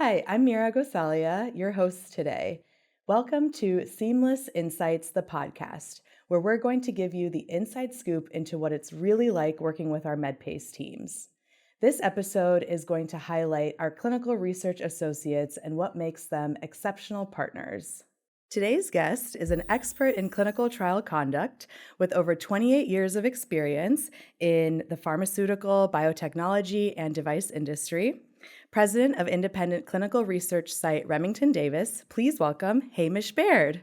Hi, I'm Mira Gosalia, your host today. Welcome to Seamless Insights, the podcast, where we're going to give you the inside scoop into what it's really like working with our MedPace teams. This episode is going to highlight our clinical research associates and what makes them exceptional partners. Today's guest is an expert in clinical trial conduct with over 28 years of experience in the pharmaceutical, biotechnology, and device industry. President of independent clinical research site Remington-Davis, please welcome Hamish Baird.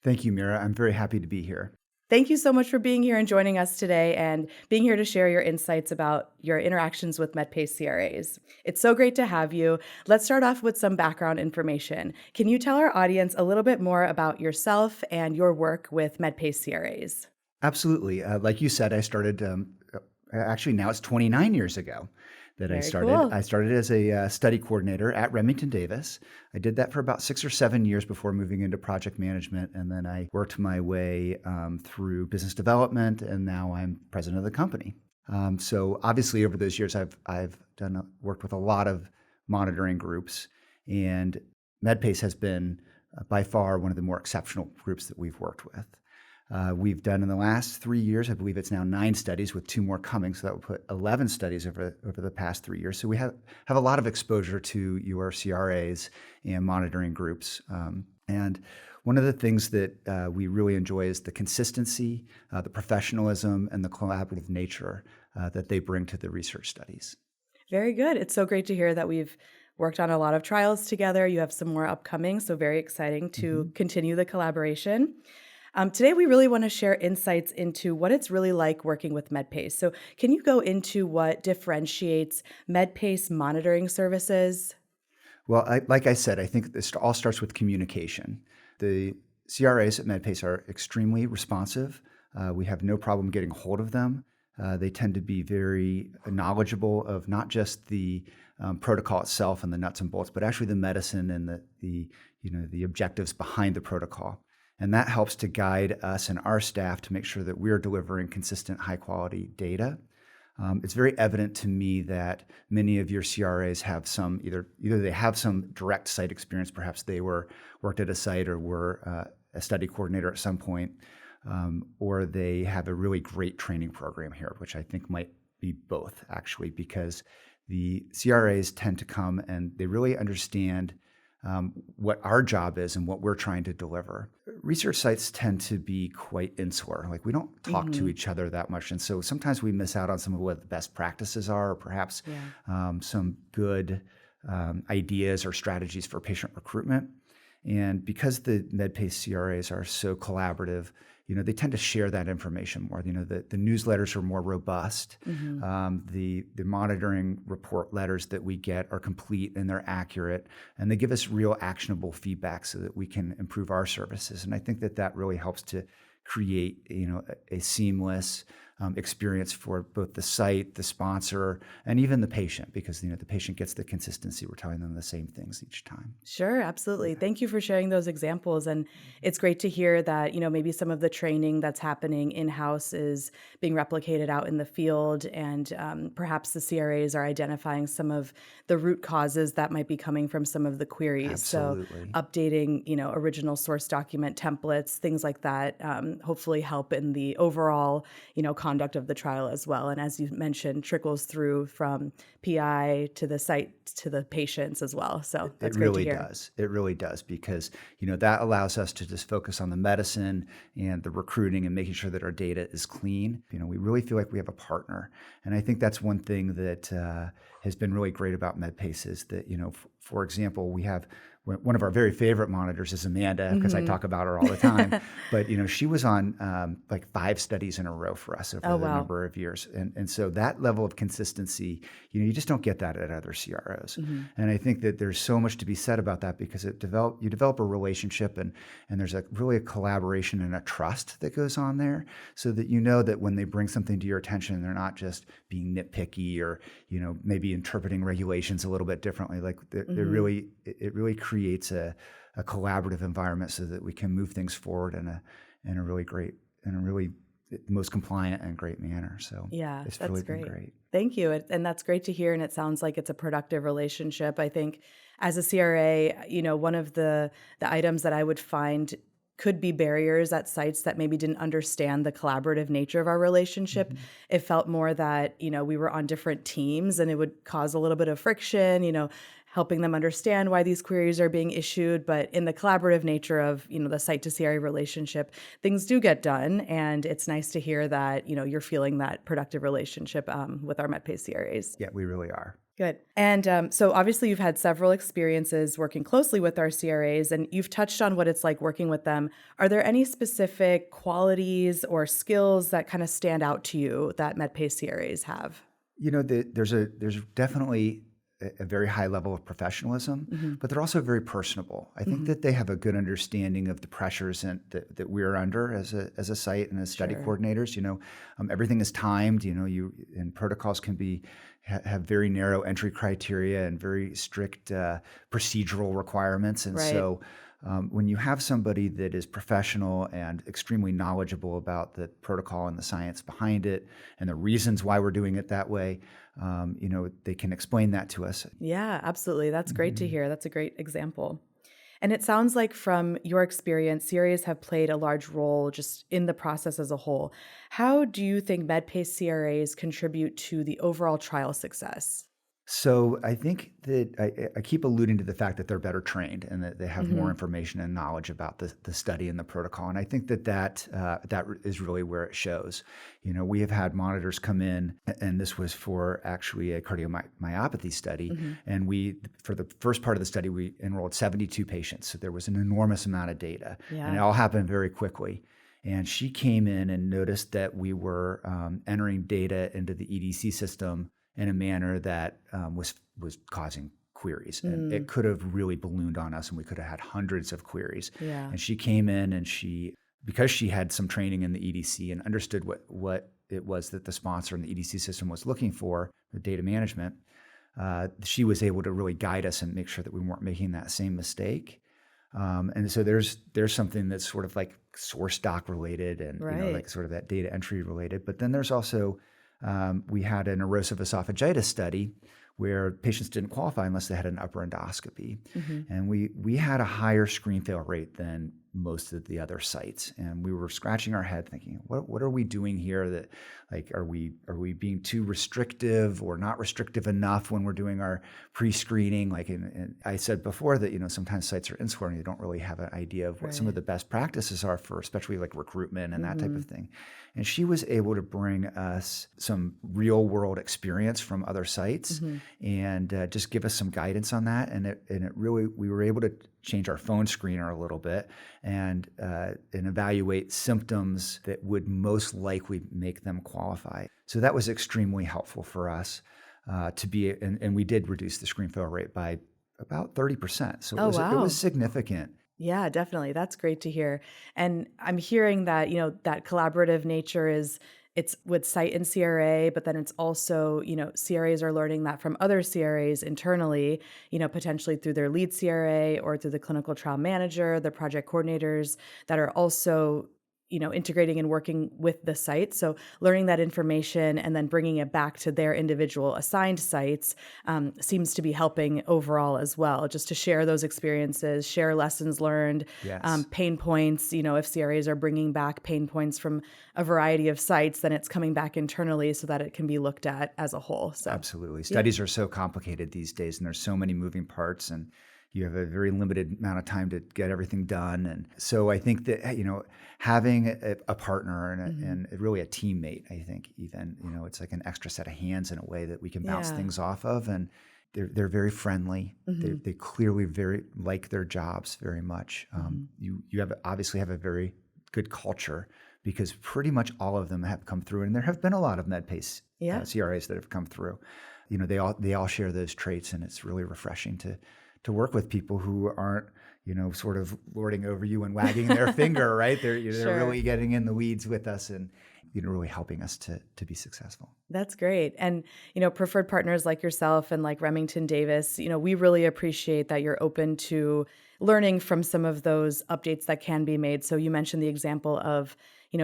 Thank you, Mira. I'm very happy to be here. Thank you so much for being here and joining us today and being here to share your insights about your interactions with MedPace CRAs. It's so great to have you. Let's start off with some background information. Can you tell our audience a little bit more about yourself and your work with MedPace CRAs? Absolutely. Like you said, I started, actually now it's 29 years ago that I Very started. cool. I started as a study coordinator at Remington-Davis. I did that for about 6 or 7 years before moving into project management. And then I worked my way through business development, and now I'm president of the company. So obviously over those years, I've worked with a lot of monitoring groups, and MedPace has been by far one of the more exceptional groups that we've worked with. We've done in the last 3 years, I believe it's now 9 studies with 2 more coming. So that would put 11 studies over the past 3 years. So we have a lot of exposure to your CRAs and monitoring groups. And one of the things that we really enjoy is the consistency, the professionalism, and the collaborative nature that they bring to the research studies. Very good. It's so great to hear that we've worked on a lot of trials together. You have some more upcoming, so very exciting to continue the collaboration. Today, we really want to share insights into what it's really like working with MedPace. So can you go into what differentiates MedPace monitoring services? Well, like I said, I think this all starts with communication. The CRAs at MedPace are extremely responsive. We have no problem getting hold of them. They tend to be very knowledgeable of not just the protocol itself and the nuts and bolts, but actually the medicine and the objectives behind the protocol. And that helps to guide us and our staff to make sure that we're delivering consistent, high-quality data. It's very evident to me that many of your CRAs have some either they have some direct site experience. Perhaps they worked at a site or were a study coordinator at some point, or they have a really great training program here, which I think might be both actually, because the CRAs tend to come and they really understand what our job is and what we're trying to deliver. Research sites tend to be quite insular. Like we don't talk to each other that much. And so sometimes we miss out on some of what the best practices are, or perhaps some good ideas or strategies for patient recruitment. And because the MedPace CRAs are so collaborative, they tend to share that information more. The newsletters are more robust. The monitoring report letters that we get are complete and they're accurate, and they give us real actionable feedback so that we can improve our services. And I think that really helps to create a seamless experience for both the site, the sponsor, and even the patient, because the patient gets the consistency. We're telling them the same things each time. Sure, absolutely. Thank you for sharing those examples. And it's great to hear that, maybe some of the training that's happening in-house is being replicated out in the field. And perhaps the CRAs are identifying some of the root causes that might be coming from some of the queries. Absolutely. So updating, original source document templates, things like that, hopefully help in the overall, conduct of the trial as well. And as you mentioned, trickles through from PI to the site to the patients as well. So that's great to hear. It really does, because that allows us to just focus on the medicine and the recruiting and making sure that our data is clean. We really feel like we have a partner, and I think that's one thing that has been really great about MedPace is that for example, we have one of our very favorite monitors is Amanda, because I talk about her all the time. But she was on like 5 studies in a row for us over the number of years, and so that level of consistency, you just don't get that at other CROs. And I think that there's so much to be said about that, because you develop a relationship, and there's really a collaboration and a trust that goes on there, so that that when they bring something to your attention, they're not just being nitpicky or maybe interpreting regulations a little bit differently. Like it really creates a collaborative environment so that we can move things forward in a really great, in a really the most compliant and great manner. So Yeah, it's that's really been great. great. Thank you. And that's great to hear. And it sounds like it's a productive relationship. I think as a CRA, one of the items that I would find could be barriers at sites that maybe didn't understand the collaborative nature of our relationship. Mhm. It felt more that, we were on different teams and it would cause a little bit of friction, helping them understand why these queries are being issued. But in the collaborative nature of, the site to CRA relationship, things do get done. And it's nice to hear that, you're feeling that productive relationship with our MedPace CRAs. Yeah, we really are. Good. And so obviously you've had several experiences working closely with our CRAs, and you've touched on what it's like working with them. Are there any specific qualities or skills that kind of stand out to you that MedPace CRAs have? There's definitely a very high level of professionalism, Mm-hmm. but they're also very personable. I think Mm-hmm. that they have a good understanding of the pressures that we're under as a site and as study Sure. coordinators. Everything is timed. And protocols can have very narrow entry criteria and very strict procedural requirements. And Right. so when you have somebody that is professional and extremely knowledgeable about the protocol and the science behind it and the reasons why we're doing it that way, they can explain that to us. Yeah, absolutely. That's great to Mhm. hear. That's a great example. And it sounds like from your experience, CRAs have played a large role just in the process as a whole. How do you think MedPace CRAs contribute to the overall trial success? So I think that I keep alluding to the fact that they're better trained and that they have more Hmm. information and knowledge about the study and the protocol. And I think that is really where it shows. We have had monitors come in, and this was for actually a cardiomyopathy study. Hmm. And for the first part of the study, we enrolled 72 patients. So there was an enormous amount of data, and it Yeah. all happened very quickly. And she came in and noticed that we were entering data into the EDC system in a manner that was causing queries, and it Mm, could have really ballooned on us, and we could have had hundreds of queries. yeah. And she came in, and because she had some training in the EDC and understood what it was that the sponsor and the EDC system was looking for data management, she was able to really guide us and make sure that we weren't making that same mistake. And so there's something that's sort of like source doc related and Right. like sort of that data entry related. But then there's also we had an erosive esophagitis study where patients didn't qualify unless they had an upper endoscopy, Hmm. and we had a higher screen fail rate than most of the other sites, and we were scratching our head thinking, what are we doing here? That like are we being too restrictive or not restrictive enough when we're doing our pre-screening? Like, and I said before that sometimes sites are insular and they don't really have an idea of what some of Right. the best practices are for especially like recruitment and that type Hmm. of thing. And she was able to bring us some real world experience from other sites Hmm. and just give us some guidance on that. And it really, we were able to change our phone screener a little bit and evaluate symptoms that would most likely make them qualify. So that was extremely helpful for us and we did reduce the screen fail rate by about 30%. So Oh, it was wow. significant. Yeah, definitely. That's great to hear. And I'm hearing that, that collaborative nature it's with site and CRA, but then it's also, CRAs are learning that from other CRAs internally, potentially through their lead CRA or through the clinical trial manager, the project coordinators that are also integrating and working with the site. So learning that information and then bringing it back to their individual assigned sites seems to be helping overall as well, just to share those experiences, share lessons learned, Yes. pain points. If CRAs are bringing back pain points from a variety of sites, then it's coming back internally so that it can be looked at as a whole. So Absolutely. yeah. Studies are so complicated these days, and there's so many moving parts, and you have a very limited amount of time to get everything done. And so I think that, having a partner Mhm. and really a teammate, I think even, it's like an extra set of hands in a way that we can bounce Yeah. things off of. And they're very friendly. Mhm. They clearly very like their jobs very much. Mhm. You obviously have a very good culture because pretty much all of them have come through, and there have been a lot of MedPace Yeah. CRAs that have come through. They all share those traits, and it's really refreshing to work with people who aren't sort of lording over you and wagging their finger, right? They're Sure. really getting in the weeds with us and really helping us to be successful. That's great. And, preferred partners like yourself and like Remington-Davis, we really appreciate that you're open to learning from some of those updates that can be made. So you mentioned the example of,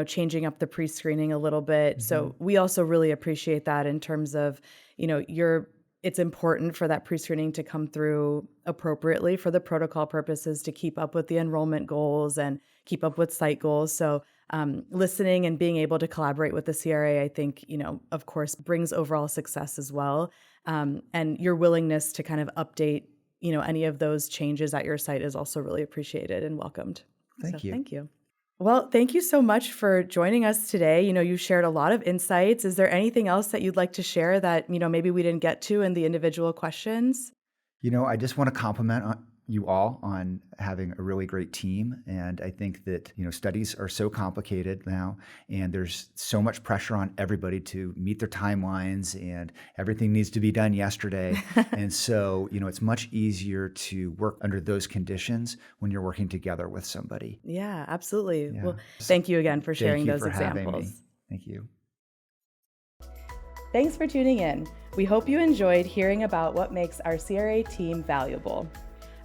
changing up the pre-screening a little bit. So we also really appreciate that in terms of, it's important for that pre-screening to come through appropriately for the protocol purposes to keep up with the enrollment goals and keep up with site goals. So listening and being able to collaborate with the CRA, I think, of course, brings overall success as well. And your willingness to kind of update, any of those changes at your site is also really appreciated and welcomed. Thank you. Thank you. Well, thank you so much for joining us today. You shared a lot of insights. Is there anything else that you'd like to share that, maybe we didn't get to in the individual questions? I just want to compliment you all on having a really great team. And I think that, studies are so complicated now, and there's so much pressure on everybody to meet their timelines, and everything needs to be done yesterday. And so, it's much easier to work under those conditions when you're working together with somebody. Yeah, absolutely. Yeah. Well, thank you again for sharing those examples. Having me. Thank you. Thanks for tuning in. We hope you enjoyed hearing about what makes our CRA team valuable.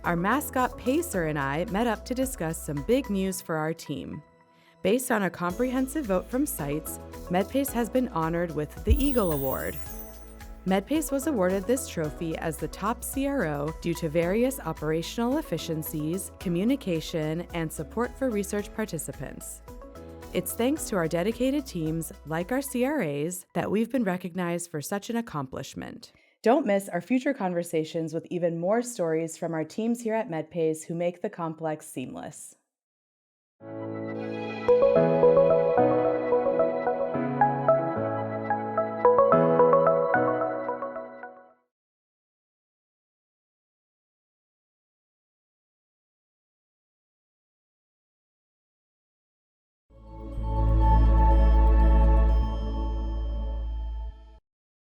Our mascot Pacer and I met up to discuss some big news for our team. Based on a comprehensive vote from sites, MedPace has been honored with the Eagle Award. MedPace was awarded this trophy as the top CRO due to various operational efficiencies, communication, and support for research participants. It's thanks to our dedicated teams, like our CRAs, that we've been recognized for such an accomplishment. Don't miss our future conversations with even more stories from our teams here at MedPace who make the complex seamless.